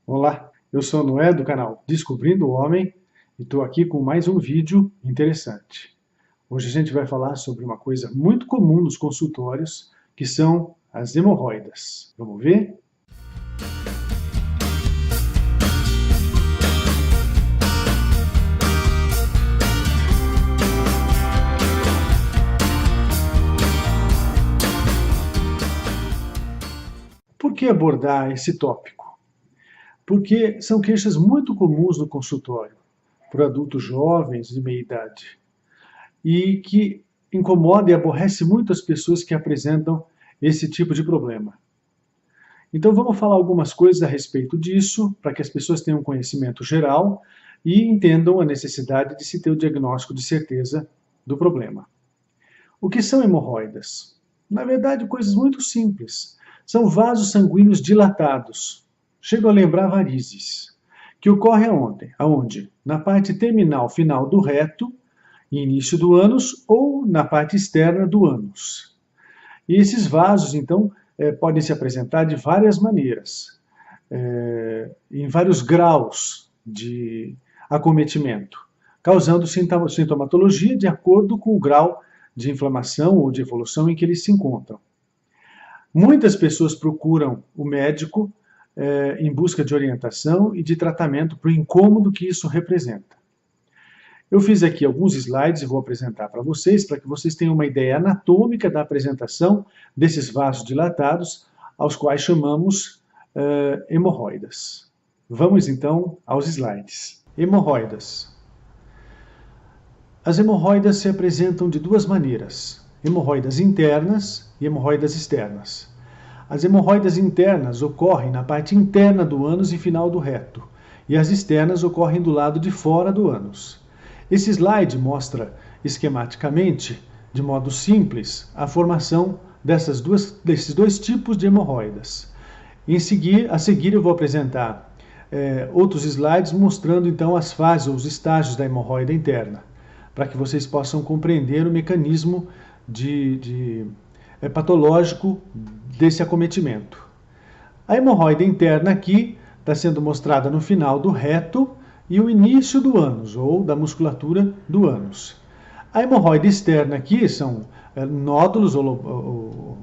Olá, eu sou o Noé do canal Descobrindo o Homem e estou aqui com mais um vídeo interessante. Hoje a gente vai falar sobre uma coisa muito comum nos consultórios, que são as hemorroidas. Vamos ver? Por que abordar esse tópico? Porque são queixas muito comuns no consultório, por adultos jovens de meia idade, e que incomoda e aborrece muito as pessoas que apresentam esse tipo de problema. Então vamos falar algumas coisas a respeito disso, para que as pessoas tenham um conhecimento geral e entendam a necessidade de se ter o diagnóstico de certeza do problema. O que são hemorroidas? Na verdade, coisas muito simples. São vasos sanguíneos dilatados. Chego a lembrar varizes, que ocorre aonde? Na parte terminal final do reto, início do ânus, ou na parte externa do ânus. E esses vasos, então, podem se apresentar de várias maneiras, em vários graus de acometimento, causando sintomatologia de acordo com o grau de inflamação ou de evolução em que eles se encontram. Muitas pessoas procuram o médico em busca de orientação e de tratamento para o incômodo que isso representa. Eu fiz aqui alguns slides e vou apresentar para vocês, para que vocês tenham uma ideia anatômica da apresentação desses vasos dilatados, aos quais chamamos hemorroidas. Vamos então aos slides. Hemorroidas. As hemorroidas se apresentam de duas maneiras: hemorroidas internas e hemorroidas externas. As hemorroidas internas ocorrem na parte interna do ânus e final do reto, e as externas ocorrem do lado de fora do ânus. Esse slide mostra esquematicamente, de modo simples, a formação desses dois tipos de hemorroidas. A seguir eu vou apresentar outros slides mostrando então as fases ou os estágios da hemorroida interna, para que vocês possam compreender o mecanismo patológico desse acometimento. A hemorroida interna aqui está sendo mostrada no final do reto e o início do ânus, ou da musculatura do ânus. A hemorroida externa aqui são nódulos ou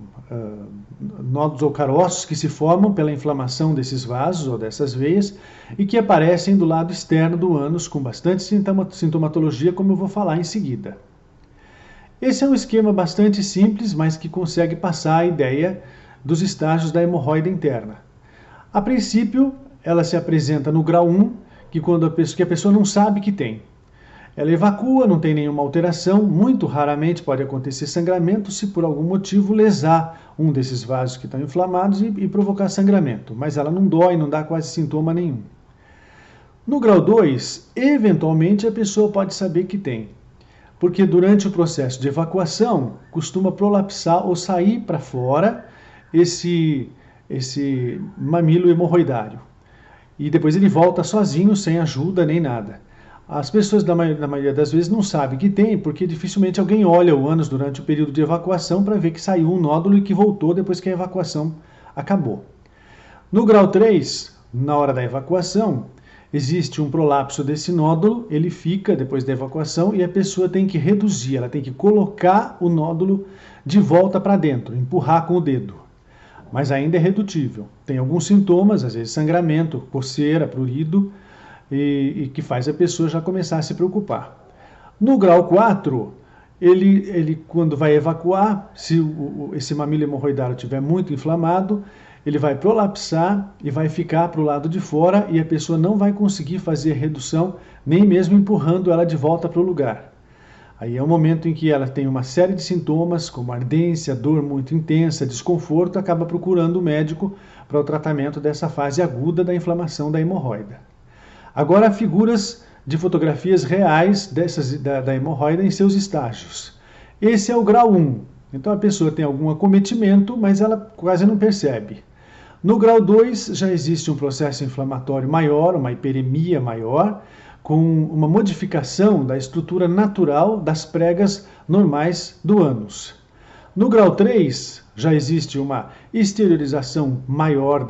caroços que se formam pela inflamação desses vasos ou dessas veias e que aparecem do lado externo do ânus com bastante sintomatologia, como eu vou falar em seguida. Esse é um esquema bastante simples, mas que consegue passar a ideia dos estágios da hemorroida interna. A princípio, ela se apresenta no grau 1, que a pessoa não sabe que tem. Ela evacua, não tem nenhuma alteração, muito raramente pode acontecer sangramento se por algum motivo lesar um desses vasos que estão inflamados e provocar sangramento, mas ela não dói, não dá quase sintoma nenhum. No grau 2, eventualmente a pessoa pode saber que tem, porque durante o processo de evacuação costuma prolapsar ou sair para fora esse mamilo hemorroidário. E depois ele volta sozinho, sem ajuda nem nada. As pessoas, na maioria das vezes, não sabem que tem, porque dificilmente alguém olha o ânus durante o período de evacuação para ver que saiu um nódulo e que voltou depois que a evacuação acabou. No grau 3, na hora da evacuação, existe um prolapso desse nódulo, ele fica depois da evacuação e a pessoa tem que reduzir, ela tem que colocar o nódulo de volta para dentro, empurrar com o dedo. Mas ainda é redutível. Tem alguns sintomas, às vezes sangramento, coceira, prurido, e que faz a pessoa já começar a se preocupar. No grau 4, ele quando vai evacuar, se esse mamilo hemorroidário estiver muito inflamado, ele vai prolapsar e vai ficar para o lado de fora e a pessoa não vai conseguir fazer redução, nem mesmo empurrando ela de volta para o lugar. Aí é o momento em que ela tem uma série de sintomas, como ardência, dor muito intensa, desconforto, acaba procurando o médico para o tratamento dessa fase aguda da inflamação da hemorroida. Agora, figuras de fotografias reais da hemorroida em seus estágios. Esse é o grau 1. Então a pessoa tem algum acometimento, mas ela quase não percebe. No grau 2 já existe um processo inflamatório maior, uma hiperemia maior, com uma modificação da estrutura natural das pregas normais do ânus. No grau 3, já existe uma exteriorização maior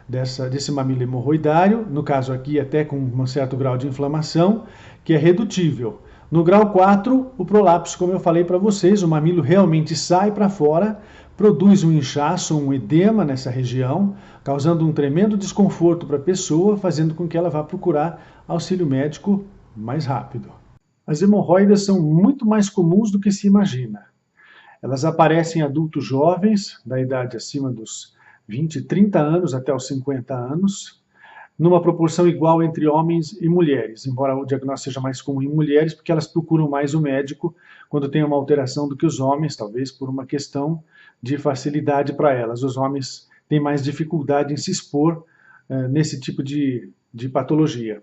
desse mamilo hemorroidário, no caso aqui até com um certo grau de inflamação, que é redutível. No grau 4, o prolapso, como eu falei para vocês, o mamilo realmente sai para fora, produz um inchaço, um edema nessa região, causando um tremendo desconforto para a pessoa, fazendo com que ela vá procurar auxílio médico mais rápido. As hemorroidas são muito mais comuns do que se imagina. Elas aparecem em adultos jovens, da idade acima dos 20, 30 anos até os 50 anos, numa proporção igual entre homens e mulheres, embora o diagnóstico seja mais comum em mulheres, porque elas procuram mais o médico quando tem uma alteração do que os homens, talvez por uma questão de facilidade para elas. Os homens têm mais dificuldade em se expor nesse tipo de patologia.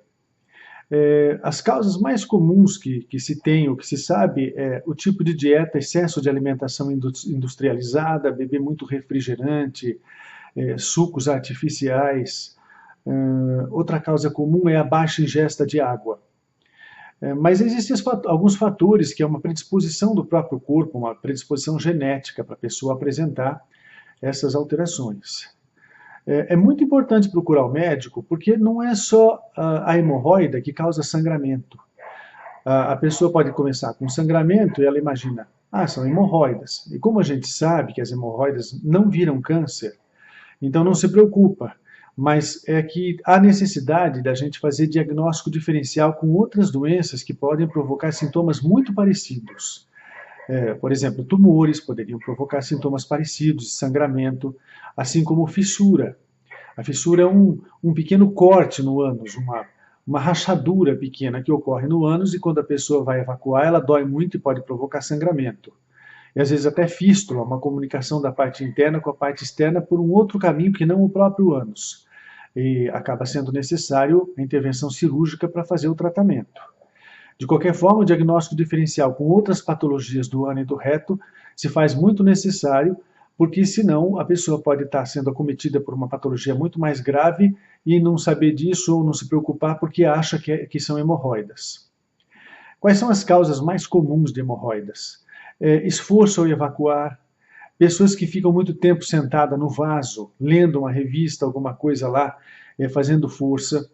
As causas mais comuns que se tem, ou que se sabe, é o tipo de dieta, excesso de alimentação industrializada, beber muito refrigerante, sucos artificiais. Outra causa comum é a baixa ingesta de água. Mas existem alguns fatores que é uma predisposição do próprio corpo, uma predisposição genética para a pessoa apresentar essas alterações. É muito importante procurar o médico, porque não é só a hemorroida que causa sangramento. A pessoa pode começar com sangramento e ela imagina, são hemorroidas. E como a gente sabe que as hemorroidas não viram câncer, então não se preocupa. Mas é que há necessidade da gente fazer diagnóstico diferencial com outras doenças que podem provocar sintomas muito parecidos. Por exemplo, tumores poderiam provocar sintomas parecidos, de sangramento, assim como fissura. A fissura é um pequeno corte no ânus, uma rachadura pequena que ocorre no ânus e quando a pessoa vai evacuar, ela dói muito e pode provocar sangramento. E às vezes até fístula, uma comunicação da parte interna com a parte externa por um outro caminho que não o próprio ânus. E acaba sendo necessário a intervenção cirúrgica para fazer o tratamento. De qualquer forma, o diagnóstico diferencial com outras patologias do ânus e do reto se faz muito necessário, porque senão a pessoa pode estar sendo acometida por uma patologia muito mais grave e não saber disso ou não se preocupar porque acha que são hemorroidas. Quais são as causas mais comuns de hemorroidas? Esforço ao evacuar, pessoas que ficam muito tempo sentadas no vaso, lendo uma revista, alguma coisa lá, fazendo força.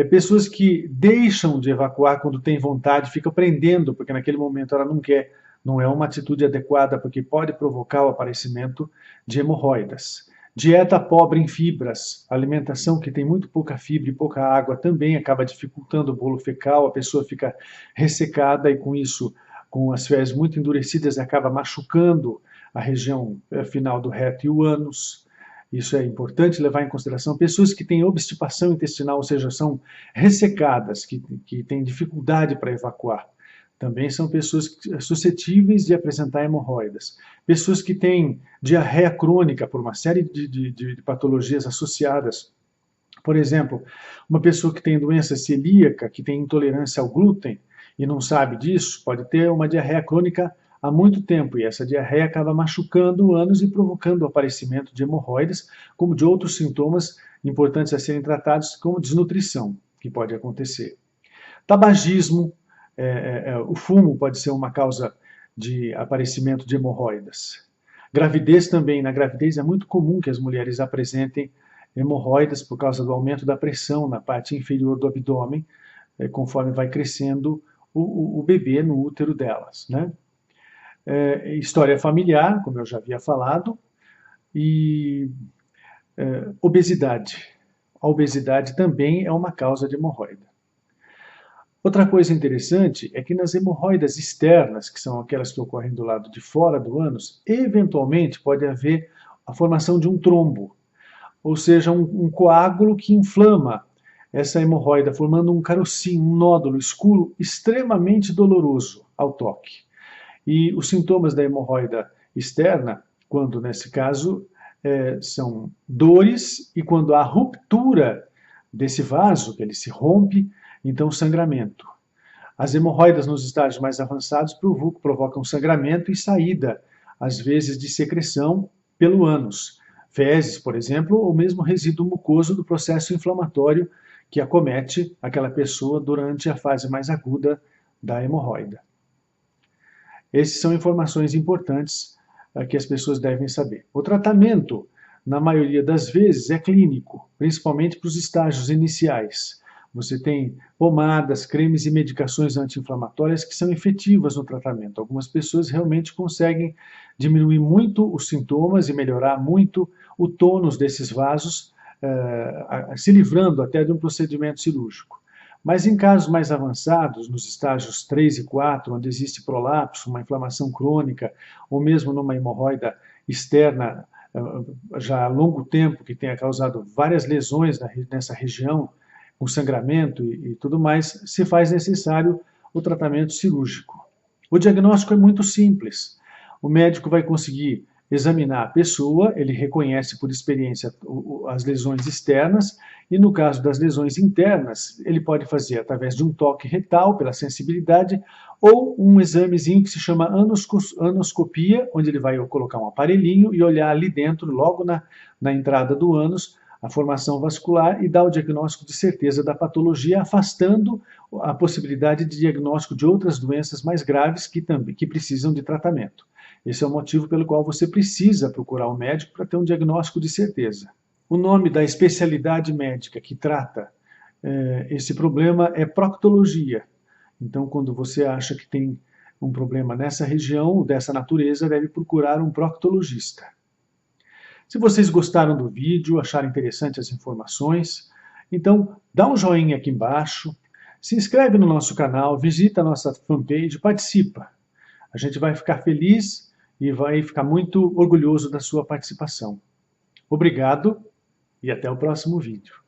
Pessoas que deixam de evacuar quando têm vontade, ficam prendendo, porque naquele momento ela não quer. Não é uma atitude adequada, porque pode provocar o aparecimento de hemorroidas. Dieta pobre em fibras, alimentação que tem muito pouca fibra e pouca água também acaba dificultando o bolo fecal, a pessoa fica ressecada e com isso, com as fezes muito endurecidas, acaba machucando a região final do reto e o ânus. Isso é importante levar em consideração. Pessoas que têm obstipação intestinal, ou seja, são ressecadas, que têm dificuldade para evacuar. Também são pessoas suscetíveis de apresentar hemorroidas. Pessoas que têm diarreia crônica por uma série de patologias associadas. Por exemplo, uma pessoa que tem doença celíaca, que tem intolerância ao glúten e não sabe disso, pode ter uma diarreia crônica há muito tempo, e essa diarreia acaba machucando o ânus e provocando o aparecimento de hemorroidas, como de outros sintomas importantes a serem tratados, como desnutrição, que pode acontecer. Tabagismo, o fumo pode ser uma causa de aparecimento de hemorroidas. Gravidez também, na gravidez é muito comum que as mulheres apresentem hemorroidas por causa do aumento da pressão na parte inferior do abdômen, conforme vai crescendo o bebê no útero delas, né? História familiar, como eu já havia falado, e obesidade. A obesidade também é uma causa de hemorroida. Outra coisa interessante é que nas hemorroidas externas, que são aquelas que ocorrem do lado de fora do ânus, eventualmente pode haver a formação de um trombo, ou seja, um coágulo que inflama essa hemorroida, formando um carocinho, um nódulo escuro extremamente doloroso ao toque. E os sintomas da hemorroida externa, quando nesse caso são dores, e quando há ruptura desse vaso, que ele se rompe, então sangramento. As hemorroidas nos estágios mais avançados provocam sangramento e saída, às vezes de secreção pelo ânus. Fezes, por exemplo, ou mesmo resíduo mucoso do processo inflamatório que acomete aquela pessoa durante a fase mais aguda da hemorroida. Essas são informações importantes que as pessoas devem saber. O tratamento na maioria das vezes, é clínico, principalmente para os estágios iniciais. Você tem pomadas, cremes e medicações anti-inflamatórias que são efetivas no tratamento. Algumas pessoas realmente conseguem diminuir muito os sintomas e melhorar muito o tônus desses vasos, se livrando até de um procedimento cirúrgico. Mas em casos mais avançados, nos estágios 3 e 4, onde existe prolapso, uma inflamação crônica, ou mesmo numa hemorroida externa já há longo tempo, que tenha causado várias lesões nessa região, com sangramento e tudo mais, se faz necessário o tratamento cirúrgico. O diagnóstico é muito simples. O médico vai conseguir examinar a pessoa, ele reconhece por experiência as lesões externas, e no caso das lesões internas, ele pode fazer através de um toque retal, pela sensibilidade, ou um examezinho que se chama anoscopia, onde ele vai colocar um aparelhinho e olhar ali dentro, logo na entrada do ânus, a formação vascular e dar o diagnóstico de certeza da patologia, afastando a possibilidade de diagnóstico de outras doenças mais graves que precisam de tratamento. Esse é o motivo pelo qual você precisa procurar um médico para ter um diagnóstico de certeza. O nome da especialidade médica que trata esse problema é proctologia. Então, quando você acha que tem um problema nessa região, dessa natureza, deve procurar um proctologista. Se vocês gostaram do vídeo, acharam interessantes as informações, então dá um joinha aqui embaixo, se inscreve no nosso canal, visita a nossa fanpage, participa. A gente vai ficar feliz e vai ficar muito orgulhoso da sua participação. Obrigado e até o próximo vídeo.